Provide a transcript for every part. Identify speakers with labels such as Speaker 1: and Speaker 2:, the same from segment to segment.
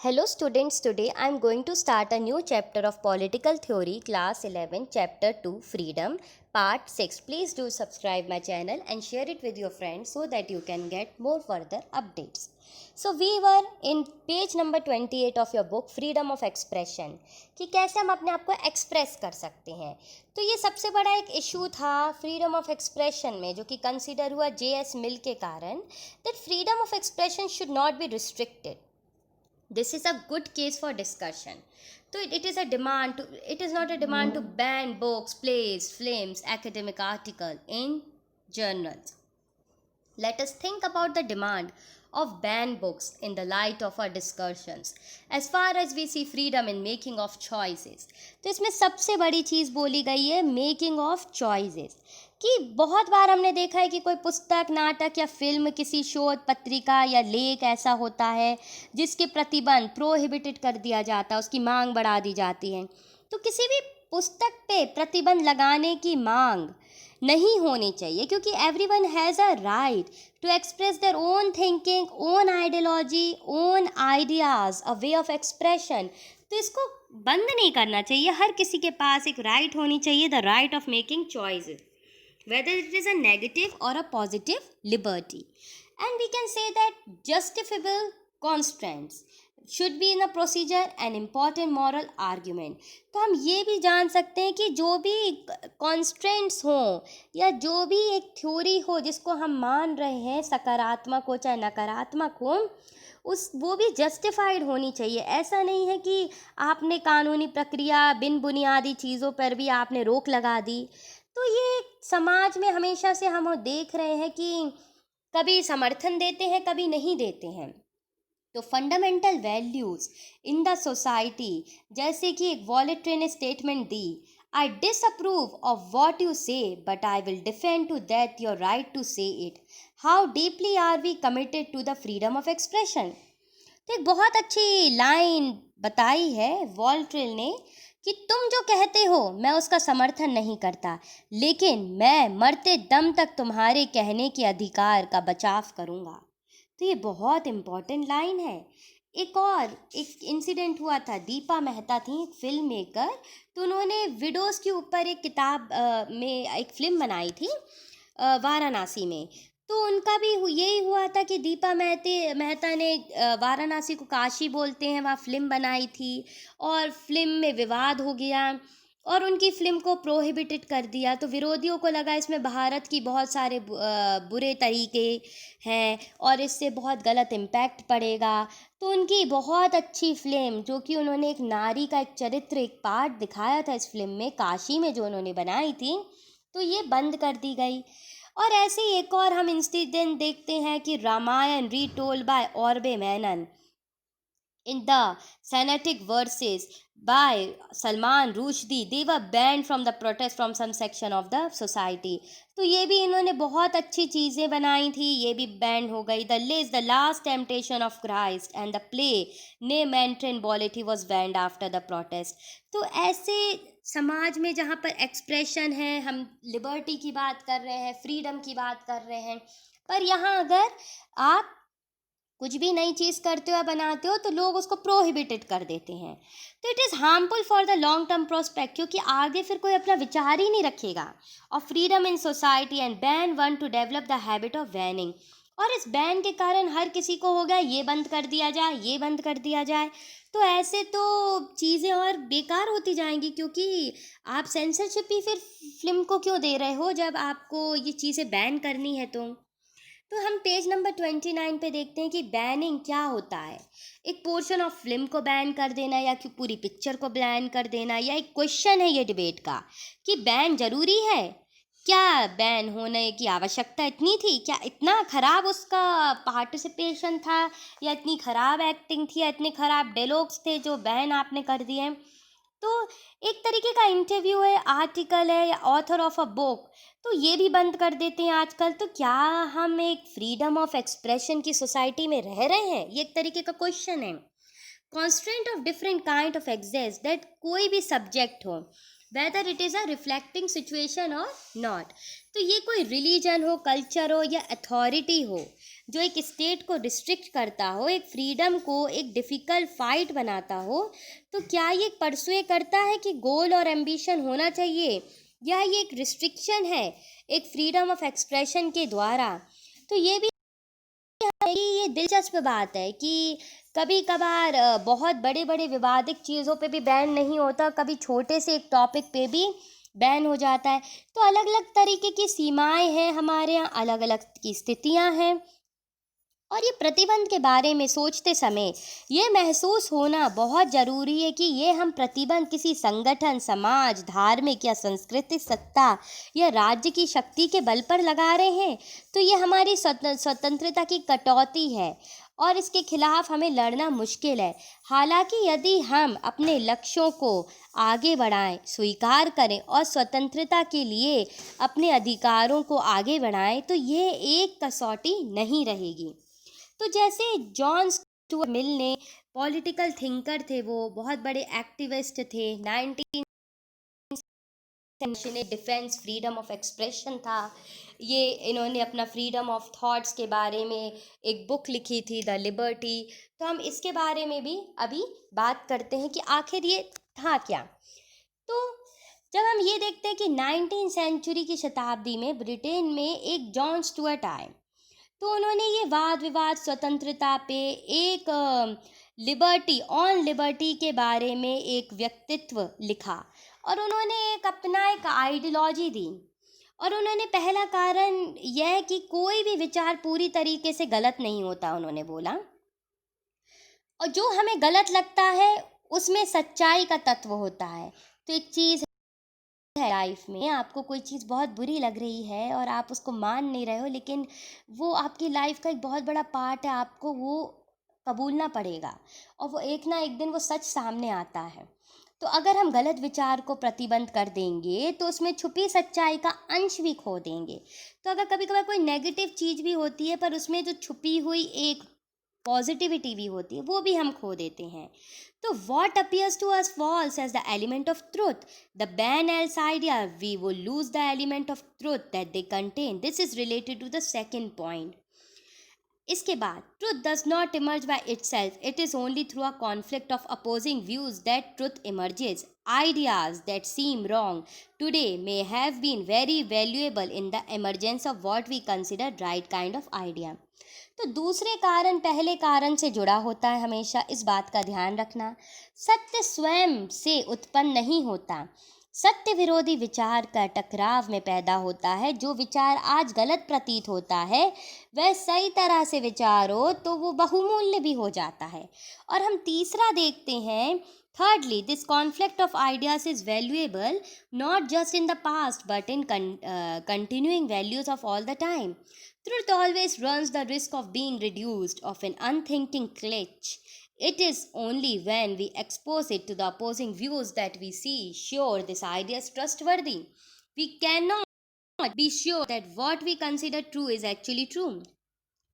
Speaker 1: Hello students, today I am going to start a new chapter of Political Theory, Class 11, Chapter 2, Freedom, Part 6. Please do subscribe my channel and share it with your friends so that you can get more further updates. So we were in page number 28 of your book Freedom of Expression कि कैसे हम अपने आप को express कर सकते हैं. तो ये सबसे बड़ा एक इशू था फ्रीडम ऑफ एक्सप्रेशन में जो कि कंसिडर हुआ J.S. मिल के कारण that freedom of expression should not be restricted. This is a good case for discussion. So it is a demand to, it is not a demand to ban books, plays, films, academic article in journals. Let us think about the demand of ban books in the light of our discussions as far as we see freedom in making of choices. तो इसमें सबसे बड़ी चीज़ बोली गई है making of choices कि बहुत बार हमने देखा है कि कोई पुस्तक, नाटक या फिल्म, किसी शोध पत्रिका या लेख ऐसा होता है जिसके प्रतिबंध प्रोहिबिटेड कर दिया जाता है, उसकी मांग बढ़ा दी जाती है. तो किसी भी पुस्तक पे प्रतिबंध लगाने की मांग नहीं होनी चाहिए क्योंकि everyone has a right to express their own thinking, own ideology, own ideas, a way of expression. तो इसको बंद नहीं करना चाहिए. हर किसी के पास एक राइट होनी चाहिए, the right of making choices, whether it is a negative or a positive liberty. And we can say that justifiable constraints should be in a procedure an important moral argument. तो हम ये भी जान सकते हैं कि जो भी constraints हों या जो भी एक थ्योरी हो जिसको हम मान रहे हैं, सकारात्मक हो चाहे नकारात्मक हो, वो भी जस्टिफाइड होनी चाहिए. ऐसा नहीं है कि आपने कानूनी प्रक्रिया बिन बुनियादी चीज़ों पर भी आपने रोक लगा दी. तो ये समाज में हमेशा से हम देख रहे हैं कि कभी समर्थन देते हैं, कभी नहीं देते हैं. तो fundamental values in the society, जैसे कि एक वॉलेटरी ने स्टेटमेंट दी, I disapprove of what you say but I will defend to that your right to say it. How deeply are we committed to the freedom of expression. तो एक बहुत अच्छी line बताई है वॉल्ट्रेल ने कि तुम जो कहते हो मैं उसका समर्थन नहीं करता, लेकिन मैं मरते दम तक तुम्हारे कहने के अधिकार का बचाव करूँगा. तो ये बहुत इम्पॉर्टेंट लाइन है. एक इंसिडेंट हुआ था. दीपा मेहता थी एक फिल्म मेकर. तो उन्होंने विडोज़ के ऊपर एक किताब में एक फ़िल्म बनाई थी वाराणसी में. तो उनका भी यही हुआ था कि दीपा मेहता ने वाराणसी को काशी बोलते हैं, वहाँ फ़िल्म बनाई थी और फिल्म में विवाद हो गया और उनकी फ़िल्म को प्रोहिबिटेड कर दिया. तो विरोधियों को लगा इसमें भारत की बहुत सारे बुरे तरीके हैं और इससे बहुत गलत इम्पैक्ट पड़ेगा. तो उनकी बहुत अच्छी फ़िल्म जो कि उन्होंने एक नारी का एक चरित्र, एक पार्ट दिखाया था इस फिल्म में, काशी में जो उन्होंने बनाई थी, तो ये बंद कर दी गई. और ऐसे ही एक और हम इंसिडेंट देखते हैं कि रामायण रीटोल्ड बाय ऑर्बे Menen in the Sanatic verses by Salman Rushdie, they were banned from the protest from some section of the society. तो ये भी इन्होंने बहुत अच्छी चीज़ें बनाई थी, ये भी बैन हो गई. The last temptation of Christ and the play Ne Mentre Boleti was banned after the protest. तो ऐसे समाज में जहाँ पर एक्सप्रेशन है, हम लिबर्टी की बात कर रहे हैं, फ्रीडम की बात कर रहे हैं, पर यहाँ अगर आप कुछ भी नई चीज़ करते हो या बनाते हो तो लोग उसको प्रोहिबिटेड कर देते हैं. तो it is harmful for the long term prospect क्योंकि आगे फिर कोई अपना विचार ही नहीं रखेगा. और freedom in society and ban one two develop the habit of banning. और इस बैन के कारण हर किसी को हो गया ये बंद कर दिया जाए, ये बंद कर दिया जाए. तो ऐसे तो चीज़ें और बेकार होती जाएंगी क्योंकि आप सेंसरशिप ही फिर फिल्म को क्यों दे रहे हो जब आपको ये चीज़ें बैन करनी है. तो हम पेज नंबर 29 पे देखते हैं कि बैनिंग क्या होता है. एक पोर्शन ऑफ फिल्म को बैन कर देना या कि पूरी पिक्चर को बैन कर देना, या एक क्वेश्चन है ये डिबेट का कि बैन ज़रूरी है. क्या बैन होने की आवश्यकता इतनी थी? क्या इतना ख़राब उसका पार्टिसिपेशन था या इतनी ख़राब एक्टिंग थी या इतने ख़राब डायलॉग्स थे जो बैन आपने कर दिए. तो एक तरीके का इंटरव्यू है, आर्टिकल है या ऑथर ऑफ अ बुक, तो ये भी बंद कर देते हैं आजकल. तो क्या हम एक फ्रीडम ऑफ एक्सप्रेशन की सोसाइटी में रह रहे हैं? ये एक तरीके का क्वेश्चन है. Constant of different kind of exist that कोई भी सब्जेक्ट हो, whether it is a reflecting situation और नॉट. तो ये कोई रिलीजन हो, कल्चर हो या अथॉरिटी हो, जो एक स्टेट को रिस्ट्रिक्ट करता हो, एक फ्रीडम को एक डिफ़िकल्ट फाइट बनाता हो, तो क्या ये परसुए करता है कि गोल और एम्बिशन होना चाहिए, या ये एक रिस्ट्रिक्शन है एक फ्रीडम ऑफ एक्सप्रेशन के द्वारा। तो ये भी है कि ये दिलचस्प बात है कि कभी कभार बहुत बड़े बड़े विवादित चीज़ों पे भी बैन नहीं होता, कभी छोटे से एक टॉपिक पे भी बैन हो जाता है। तो अलग अलग तरीके की सीमाएं हैं हमारे यहाँ, अलग अलग की स्थितियां हैं। और ये प्रतिबंध के बारे में सोचते समय ये महसूस होना बहुत ज़रूरी है कि ये हम प्रतिबंध किसी संगठन, समाज, धार्मिक या सांस्कृतिक सत्ता या राज्य की शक्ति के बल पर लगा रहे हैं। तो ये हमारी स्वतंत्रता की कटौती है और इसके खिलाफ हमें लड़ना मुश्किल है। हालांकि यदि हम अपने लक्ष्यों को आगे बढ़ाएं, स्वीकार करें और स्वतंत्रता के लिए अपने अधिकारों को आगे बढ़ाएं, तो ये एक कसौटी नहीं रहेगी। तो जैसे जॉन स्टुअर्ट मिल ने पॉलिटिकल थिंकर थे, वो बहुत बड़े एक्टिविस्ट थे। 19 डिफेंस फ्रीडम ऑफ एक्सप्रेशन था ये। इन्होंने अपना फ्रीडम ऑफ थॉट्स के बारे में एक बुक लिखी थी, द लिबर्टी। तो हम इसके बारे में भी अभी बात करते हैं कि आखिर ये था क्या। तो जब हम ये देखते हैं कि 19 सेंचुरी की शताब्दी में ब्रिटेन में एक जॉन स्टुअर्ट आए, तो उन्होंने ये वाद विवाद स्वतंत्रता पे एक लिबर्टी के बारे में एक व्यक्तित्व लिखा और उन्होंने एक आइडियोलॉजी दी। और उन्होंने पहला कारण यह कि कोई भी विचार पूरी तरीके से गलत नहीं होता, उन्होंने बोला, और जो हमें गलत लगता है उसमें सच्चाई का तत्व होता है। तो एक चीज़ है लाइफ में, आपको कोई चीज़ बहुत बुरी लग रही है और आप उसको मान नहीं रहे हो, लेकिन वो आपकी लाइफ का एक बहुत बड़ा पार्ट है, आपको वो कबूलना पड़ेगा और वो एक ना एक दिन वो सच सामने आता है। तो अगर हम गलत विचार को प्रतिबंध कर देंगे तो उसमें छुपी सच्चाई का अंश भी खो देंगे। तो अगर कभी कभार कोई नेगेटिव चीज़ भी होती है पर उसमें जो छुपी हुई एक पॉजिटिविटी भी होती है, वो भी हम खो देते हैं। तो what appears to us false as the element of truth, the ban else idea, we will lose the element of truth that they contain. This is related to the second point. इसके बाद truth does not emerge by itself. It is only through a conflict of opposing views that truth emerges. Ideas that seem wrong today may have been very valuable in the emergence of what we consider right kind of idea. तो दूसरे कारण पहले कारण से जुड़ा होता है, हमेशा इस बात का ध्यान रखना। सत्य स्वयं से उत्पन्न नहीं होता, सत्य विरोधी विचार का टकराव में पैदा होता है। जो विचार आज गलत प्रतीत होता है वह सही तरह से विचार हो तो वो बहुमूल्य भी हो जाता है। और हम तीसरा देखते हैं, thirdly, this conflict of ideas is valuable not just in the past but in continuing values of all the time. Truth always runs the risk of being reduced of an unthinking glitch. It is only when we expose it to the opposing views that we see sure this idea is trustworthy. We cannot be sure that what we consider true is actually true.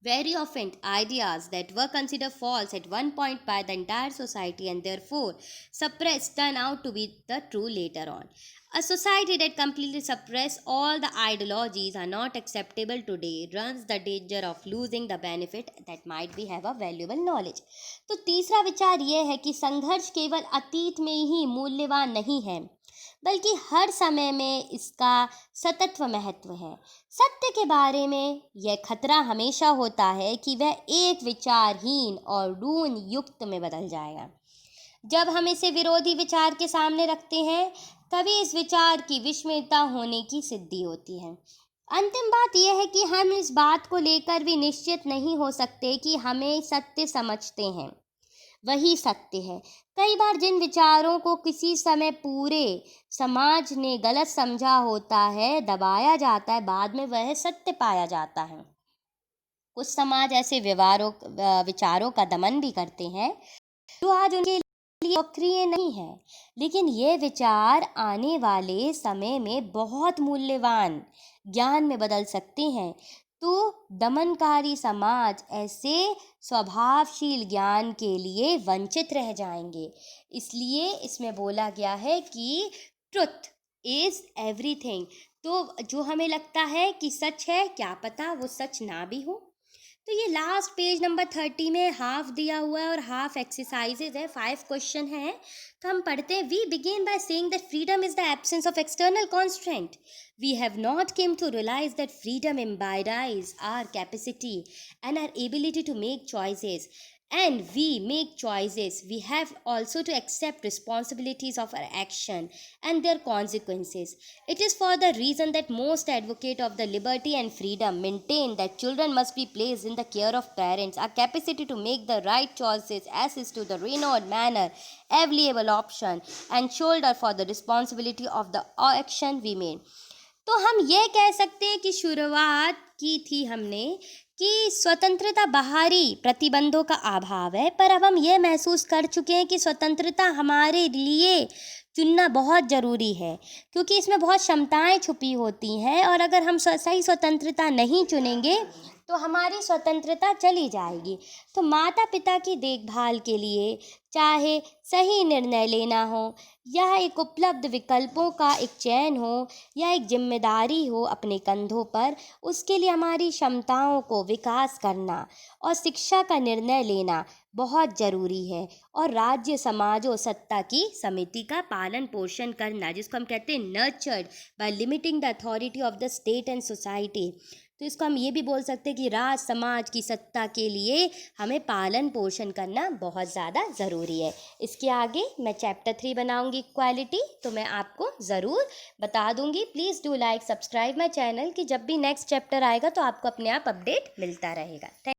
Speaker 1: Very often, ideas that were considered false at one point by the entire society and therefore suppressed turn out to be the true later on. A society that completely suppresses all the ideologies are not acceptable today runs the danger of losing the benefit that might be have a valuable knowledge. तो तीसरा विचार यह है कि संघर्ष केवल अतीत में ही मूल्यवान नहीं है, बल्कि हर समय में इसका सतत्व महत्व है। सत्य के बारे में यह खतरा हमेशा होता है कि वह एक विचारहीन और डून युक्त में बदल जाएगा। जब हम इसे विरोधी विचार के सामने रखते हैं तभी इस विचार की विस्मयता होने की सिद्धि होती है। अंतिम बात यह है कि हम इस बात को लेकर भी निश्चित नहीं हो सकते कि हमें सत्य समझते हैं वही सत्य है। कई बार जिन विचारों को किसी समय पूरे समाज ने गलत समझा होता है, दबाया जाता है, बाद में वह सत्य पाया जाता है। कुछ समाज ऐसे विचारों का दमन भी करते हैं जो आज उनके लिए सक्रिय नहीं है, लेकिन ये विचार आने वाले समय में बहुत मूल्यवान ज्ञान में बदल सकते हैं। तो दमनकारी समाज ऐसे स्वभावशील ज्ञान के लिए वंचित रह जाएंगे। इसलिए इसमें बोला गया है कि ट्रुथ इज एवरीथिंग। तो जो हमें लगता है कि सच है, क्या पता वो सच ना भी हो। तो ये लास्ट पेज नंबर 30 में हाफ दिया हुआ है और हाफ एक्सरसाइजेज है, 5 क्वेश्चन है। तो हम पढ़ते हैं। We begin by saying that freedom is the absence of external constraint. We have not came to realize that freedom embodies our capacity and our ability to make choices. And we make choices. We have also to accept responsibilities of our action and their consequences. It is for the reason that most advocate of the liberty and freedom maintain that children must be placed in the care of parents. Our capacity to make the right choices as is to the renowned manner, available option, and shoulder for the responsibility of the action we made. तो हम ये कह सकते हैं कि शुरुआत की थी हमने कि स्वतंत्रता बाहरी प्रतिबंधों का अभाव है, पर अब हम ये महसूस कर चुके हैं कि स्वतंत्रता हमारे लिए चुनना बहुत ज़रूरी है, क्योंकि इसमें बहुत क्षमताएं छुपी होती हैं और अगर हम सही स्वतंत्रता नहीं चुनेंगे तो हमारी स्वतंत्रता चली जाएगी। तो माता पिता की देखभाल के लिए चाहे सही निर्णय लेना हो या एक उपलब्ध विकल्पों का एक चयन हो या एक जिम्मेदारी हो अपने कंधों पर, उसके लिए हमारी क्षमताओं को विकास करना और शिक्षा का निर्णय लेना बहुत ज़रूरी है। और राज्य समाज और सत्ता की समिति का पालन पोषण करना, जिसको हम कहते हैं nurtured by limiting the authority of the state and society. तो इसको हम ये भी बोल सकते हैं कि राज समाज की सत्ता के लिए हमें पालन पोषण करना बहुत ज़्यादा ज़रूरी है। इसके आगे मैं चैप्टर 3 बनाऊंगी इक्वालिटी, तो मैं आपको ज़रूर बता दूंगी। Please do like subscribe my channel कि जब भी नेक्स्ट चैप्टर आएगा तो आपको अपने आप अपडेट मिलता रहेगा।